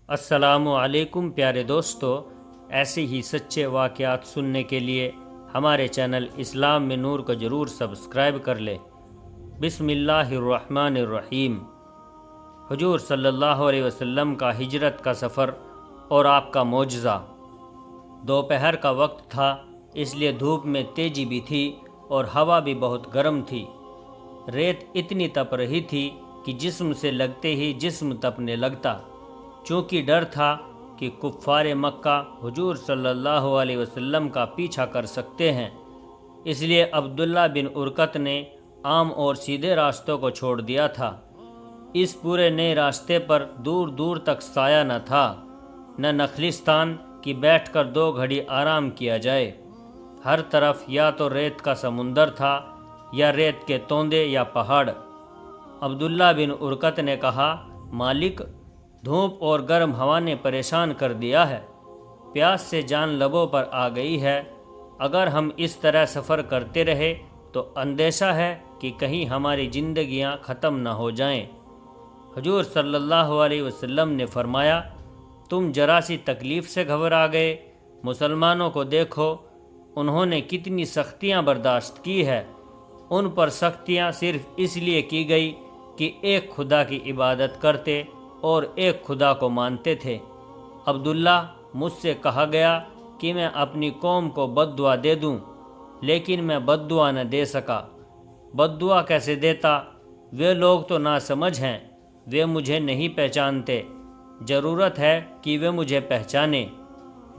السلام علیکم پیارے دوستو، ایسے ہی سچے واقعات سننے کے لیے ہمارے چینل اسلام میں نور کو ضرور سبسکرائب کر لیں۔ بسم اللہ الرحمن الرحیم۔ حضور صلی اللہ علیہ وسلم کا ہجرت کا سفر اور آپ کا معجزہ۔ دوپہر کا وقت تھا، اس لیے دھوپ میں تیزی بھی تھی اور ہوا بھی بہت گرم تھی۔ ریت اتنی تپ رہی تھی کہ جسم سے لگتے ہی جسم تپنے لگتا۔ چونکہ ڈر تھا کہ کفار مکہ حضور صلی اللہ علیہ وسلم کا پیچھا کر سکتے ہیں، اس لیے عبداللہ بن ارکت نے عام اور سیدھے راستوں کو چھوڑ دیا تھا۔ اس پورے نئے راستے پر دور دور تک سایہ نہ تھا، نہ نخلستان کہ بیٹھ کر 2 گھڑی آرام کیا جائے۔ ہر طرف یا تو ریت کا سمندر تھا یا ریت کے توندے یا پہاڑ۔ عبداللہ بن ارکت نے کہا، مالک، دھوپ اور گرم ہوا نے پریشان کر دیا ہے، پیاس سے جان لبوں پر آ گئی ہے۔ اگر ہم اس طرح سفر کرتے رہے تو اندیشہ ہے کہ کہیں ہماری زندگیاں ختم نہ ہو جائیں۔ حضور صلی اللہ علیہ وسلم نے فرمایا، تم ذرا سی تکلیف سے گھبرا گئے؟ مسلمانوں کو دیکھو، انہوں نے کتنی سختیاں برداشت کی ہے۔ ان پر سختیاں صرف اس لیے کی گئی کہ ایک خدا کی عبادت کرتے اور ایک خدا کو مانتے تھے۔ عبداللہ، مجھ سے کہا گیا کہ میں اپنی قوم کو بد دعا دے دوں، لیکن میں بد دعا نہ دے سکا۔ بد دعا کیسے دیتا؟ وہ لوگ تو ناسمجھ ہیں، وہ مجھے نہیں پہچانتے۔ ضرورت ہے کہ وہ مجھے پہچانیں۔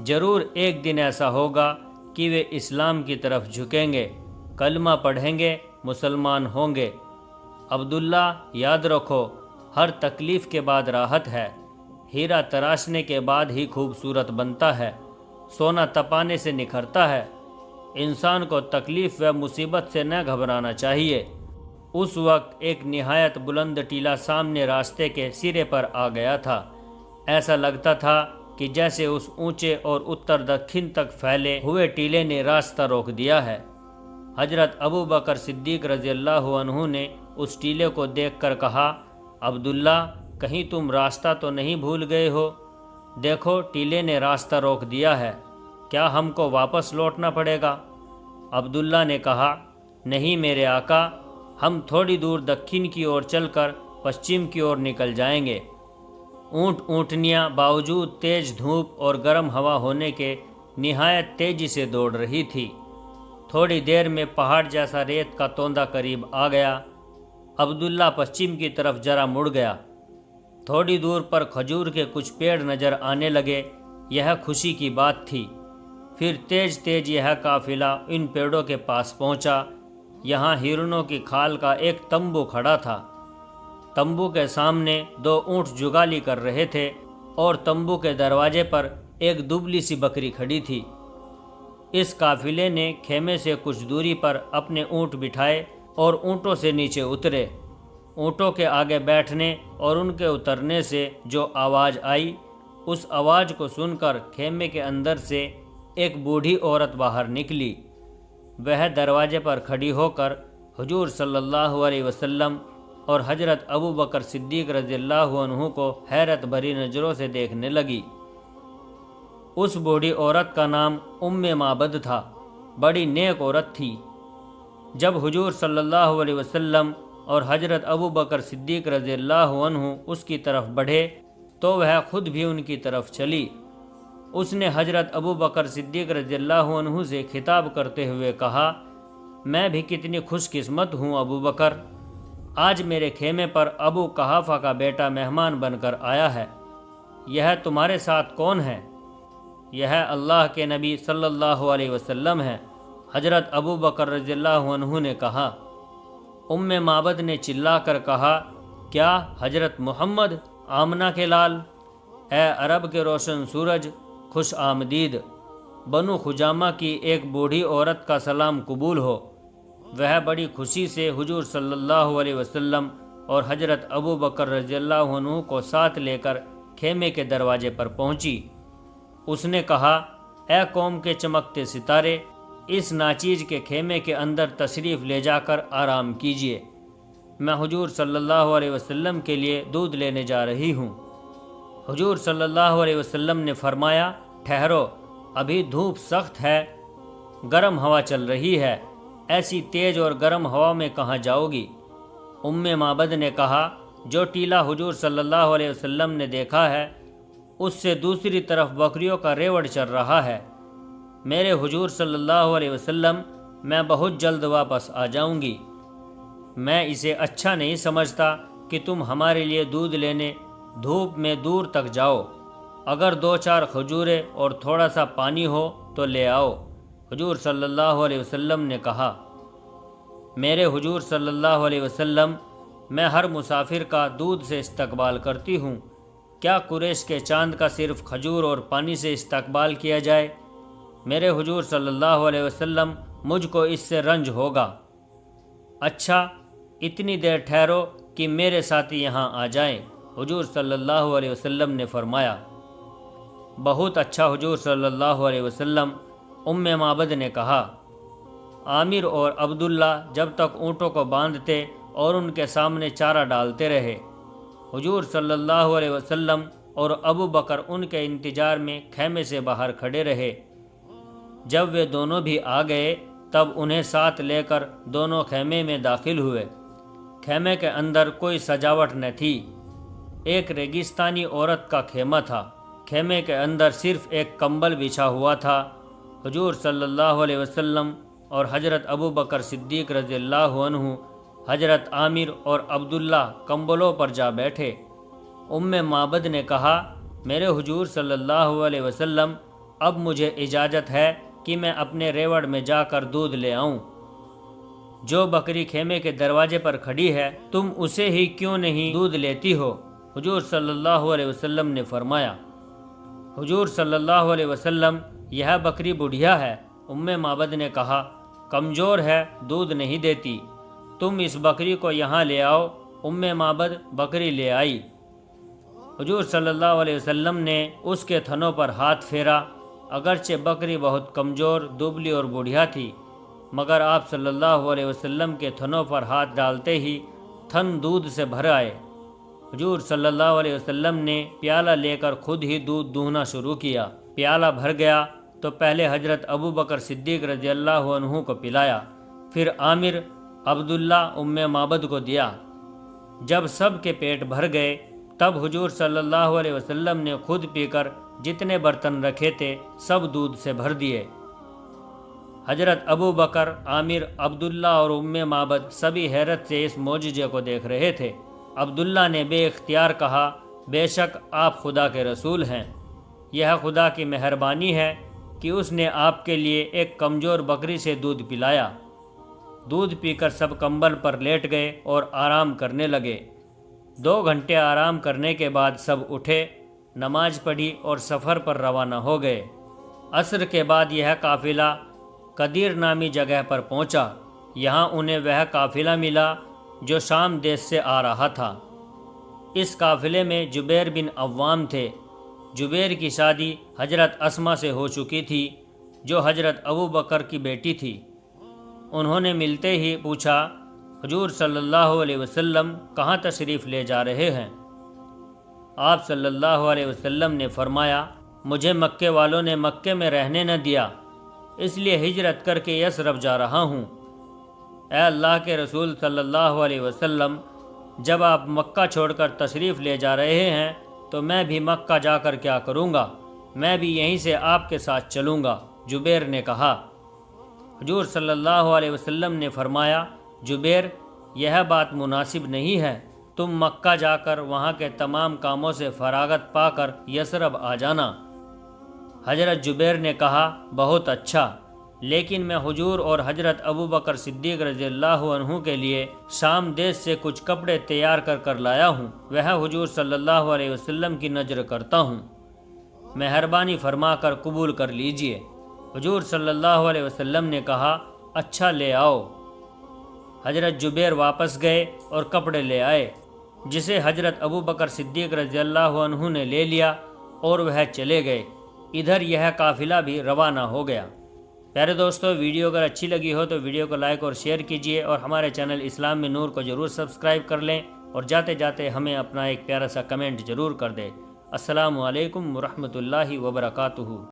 ضرور ایک دن ایسا ہوگا کہ وہ اسلام کی طرف جھکیں گے، کلمہ پڑھیں گے، مسلمان ہوں گے۔ عبداللہ، یاد رکھو، ہر تکلیف کے بعد راحت ہے۔ ہیرا تراشنے کے بعد ہی خوبصورت بنتا ہے، سونا تپانے سے نکھرتا ہے۔ انسان کو تکلیف و مصیبت سے نہ گھبرانا چاہیے۔ اس وقت ایک نہایت بلند ٹیلہ سامنے راستے کے سرے پر آ گیا تھا۔ ایسا لگتا تھا کہ جیسے اس اونچے اور اتر دکن تک پھیلے ہوئے ٹیلے نے راستہ روک دیا ہے۔ حضرت ابو بکر صدیق رضی اللہ عنہ نے اس ٹیلے کو دیکھ کر کہا، عبداللہ، کہیں تم راستہ تو نہیں بھول گئے ہو؟ دیکھو، ٹیلے نے راستہ روک دیا ہے، کیا ہم کو واپس لوٹنا پڑے گا؟ عبداللہ نے کہا، نہیں میرے آقا، ہم تھوڑی دور دکن کی اور چل کر پشچم کی اور نکل جائیں گے۔ اونٹ اونٹنیاں باوجود تیز دھوپ اور گرم ہوا ہونے کے نہایت تیزی سے دوڑ رہی تھی۔ تھوڑی دیر میں پہاڑ جیسا ریت کا توندہ قریب آ گیا۔ عبداللہ پشچم کی طرف ذرا مڑ گیا۔ تھوڑی دور پر کھجور کے کچھ پیڑ نظر آنے لگے، یہ خوشی کی بات تھی۔ پھر تیز تیز یہ قافلہ ان پیڑوں کے پاس پہنچا۔ یہاں ہرنوں کی کھال کا ایک تمبو کھڑا تھا۔ تمبو کے سامنے 2 اونٹ جگالی کر رہے تھے اور تمبو کے دروازے پر ایک دبلی سی بکری کھڑی تھی۔ اس قافلے نے خیمے سے کچھ دوری پر اپنے اونٹ بٹھائے اور اونٹوں سے نیچے اترے۔ اونٹوں کے آگے بیٹھنے اور ان کے اترنے سے جو آواز آئی، اس آواز کو سن کر خیمے کے اندر سے ایک بوڑھی عورت باہر نکلی۔ وہ دروازے پر کھڑی ہو کر حضور صلی اللہ علیہ وسلم اور حضرت ابو بکر صدیق رضی اللہ عنہ کو حیرت بھری نظروں سے دیکھنے لگی۔ اس بوڑھی عورت کا نام ام معبد تھا، بڑی نیک عورت تھی۔ جب حضور صلی اللہ علیہ وسلم اور حضرت ابو بکر صدیق رضی اللہ عنہ اس کی طرف بڑھے تو وہ خود بھی ان کی طرف چلی۔ اس نے حضرت ابو بکر صدیق رضی اللہ عنہ سے خطاب کرتے ہوئے کہا، میں بھی کتنی خوش قسمت ہوں ابو بکر، آج میرے خیمے پر ابو قحافہ کا بیٹا مہمان بن کر آیا ہے۔ یہ تمہارے ساتھ کون ہے؟ یہ اللہ کے نبی صلی اللہ علیہ وسلم ہے، حضرت ابو بکر رضی اللہ عنہ نے کہا۔ ام معبد نے چلا کر کہا، کیا حضرت محمد، آمنہ کے لال؟ اے عرب کے روشن سورج، خوش آمدید۔ بنو خجامہ کی ایک بوڑھی عورت کا سلام قبول ہو۔ وہ بڑی خوشی سے حضور صلی اللہ علیہ وسلم اور حضرت ابو بکر رضی اللہ عنہ کو ساتھ لے کر خیمے کے دروازے پر پہنچی۔ اس نے کہا، اے قوم کے چمکتے ستارے، اس ناچیز کے خیمے کے اندر تشریف لے جا کر آرام کیجیے، میں حضور صلی اللہ علیہ وسلم کے لیے دودھ لینے جا رہی ہوں۔ حضور صلی اللہ علیہ وسلم نے فرمایا، ٹھہرو، ابھی دھوپ سخت ہے، گرم ہوا چل رہی ہے، ایسی تیز اور گرم ہوا میں کہاں جاؤ گی؟ ام معبد نے کہا، جو ٹیلہ حضور صلی اللہ علیہ وسلم نے دیکھا ہے اس سے دوسری طرف بکریوں کا ریوڑ چل رہا ہے۔ میرے حضور صلی اللہ علیہ وسلم، میں بہت جلد واپس آ جاؤں گی۔ میں اسے اچھا نہیں سمجھتا کہ تم ہمارے لیے دودھ لینے دھوپ میں دور تک جاؤ۔ اگر 2-4 کھجوریں اور تھوڑا سا پانی ہو تو لے آؤ۔ حضور صلی اللہ علیہ وسلم نے کہا، میرے حضور صلی اللہ علیہ وسلم، میں ہر مسافر کا دودھ سے استقبال کرتی ہوں، کیا قریش کے چاند کا صرف کھجور اور پانی سے استقبال کیا جائے؟ میرے حضور صلی اللہ علیہ وسلم، مجھ کو اس سے رنج ہوگا۔ اچھا، اتنی دیر ٹھہرو کہ میرے ساتھی یہاں آ جائیں، حضور صلی اللہ علیہ وسلم نے فرمایا۔ بہت اچھا حضور صلی اللہ علیہ وسلم، ام معبد نے کہا۔ عامر اور عبداللہ جب تک اونٹوں کو باندھتے اور ان کے سامنے چارہ ڈالتے رہے۔ حضور صلی اللہ علیہ وسلم اور ابو بکر ان کے انتظار میں خیمے سے باہر کھڑے رہے۔ جب وہ دونوں بھی آ گئے تب انہیں ساتھ لے کر دونوں خیمے میں داخل ہوئے۔ خیمے کے اندر کوئی سجاوٹ نہ تھی، ایک ریگستانی عورت کا خیمہ تھا۔ خیمے کے اندر صرف ایک کمبل بچھا ہوا تھا۔ حضور صلی اللہ علیہ وسلم اور حضرت ابو بکر صدیق رضی اللہ عنہ، حضرت عامر اور عبداللہ کمبلوں پر جا بیٹھے۔ ام معبد نے کہا، میرے حضور صلی اللہ علیہ وسلم، اب مجھے اجازت ہے کہ میں اپنے ریوڑ میں جا کر دودھ لے آؤں۔ جو بکری خیمے کے دروازے پر کھڑی ہے تم اسے ہی کیوں نہیں دودھ لیتی ہو؟ حضور صلی اللہ علیہ وسلم نے فرمایا۔ حضور صلی اللہ علیہ وسلم، یہ بکری بڑھیا ہے۔ ام معبد نے کہا، کمزور ہے، دودھ نہیں دیتی، تم اس بکری کو یہاں لے آؤ۔ ام معبد بکری لے آئی۔ حضور صلی اللہ علیہ وسلم نے اس کے تھنوں پر ہاتھ پھیرا۔ اگرچہ بکری بہت کمزور، دبلی اور بوڑھیا تھی، مگر آپ صلی اللہ علیہ وسلم کے تھنوں پر ہاتھ ڈالتے ہی تھن دودھ سے بھر آئے۔ حضور صلی اللہ علیہ وسلم نے پیالہ لے کر خود ہی دودھ دہنا شروع کیا۔ پیالہ بھر گیا تو پہلے حضرت ابو بکر صدیق رضی اللہ عنہ کو پلایا، پھر عامر، عبداللہ، ام معبد کو دیا۔ جب سب کے پیٹ بھر گئے تب حضور صلی اللہ علیہ وسلم نے خود پی کر جتنے برتن رکھے تھے سب دودھ سے بھر دیے۔ حضرت ابو بکر، عامر، عبداللہ اور ام معبد سبھی حیرت سے اس معجزے کو دیکھ رہے تھے۔ عبداللہ نے بے اختیار کہا، بے شک آپ خدا کے رسول ہیں، یہ خدا کی مہربانی ہے کہ اس نے آپ کے لیے ایک کمزور بکری سے دودھ پلایا۔ دودھ پی کر سب کمبل پر لیٹ گئے اور آرام کرنے لگے۔ 2 گھنٹے آرام کرنے کے بعد سب اٹھے، نماز پڑھی اور سفر پر روانہ ہو گئے۔ عصر کے بعد یہ قافلہ قدیر نامی جگہ پر پہنچا۔ یہاں انہیں وہ قافلہ ملا جو شام دیش سے آ رہا تھا۔ اس قافلے میں جبیر بن عوام تھے۔ جبیر کی شادی حضرت اسما سے ہو چکی تھی، جو حضرت ابو بکر کی بیٹی تھی۔ انہوں نے ملتے ہی پوچھا، حضور صلی اللہ علیہ وسلم کہاں تشریف لے جا رہے ہیں؟ آپ صلی اللہ علیہ وسلم نے فرمایا، مجھے مکے والوں نے مکے میں رہنے نہ دیا، اس لیے ہجرت کر کے یثرب جا رہا ہوں۔ اے اللہ کے رسول صلی اللہ علیہ وسلم، جب آپ مکہ چھوڑ کر تشریف لے جا رہے ہیں تو میں بھی مکہ جا کر کیا کروں گا؟ میں بھی یہیں سے آپ کے ساتھ چلوں گا، جبیر نے کہا۔ حضور صلی اللہ علیہ وسلم نے فرمایا، جبیر، یہ بات مناسب نہیں ہے، تم مکہ جا کر وہاں کے تمام کاموں سے فراغت پا کر یثرب آ جانا۔ حضرت جبیر نے کہا، بہت اچھا، لیکن میں حضور اور حضرت ابو بکر صدیق رضی اللہ عنہ کے لیے شام دیش سے کچھ کپڑے تیار کر لایا ہوں، وہ حضور صلی اللہ علیہ وسلم کی نذر کرتا ہوں، مہربانی فرما کر قبول کر لیجئے۔ حضور صلی اللہ علیہ وسلم نے کہا، اچھا لے آؤ۔ حضرت جبیر واپس گئے اور کپڑے لے آئے، جسے حضرت ابو بکر صدیق رضی اللہ عنہ نے لے لیا اور وہ چلے گئے۔ ادھر یہ قافلہ بھی روانہ ہو گیا۔ پیارے دوستو، ویڈیو اگر اچھی لگی ہو تو ویڈیو کو لائک اور شیئر کیجئے، اور ہمارے چینل اسلام میں نور کو ضرور سبسکرائب کر لیں، اور جاتے جاتے ہمیں اپنا ایک پیارا سا کمنٹ ضرور کر دیں۔ السلام علیکم ورحمۃ اللہ وبرکاتہ۔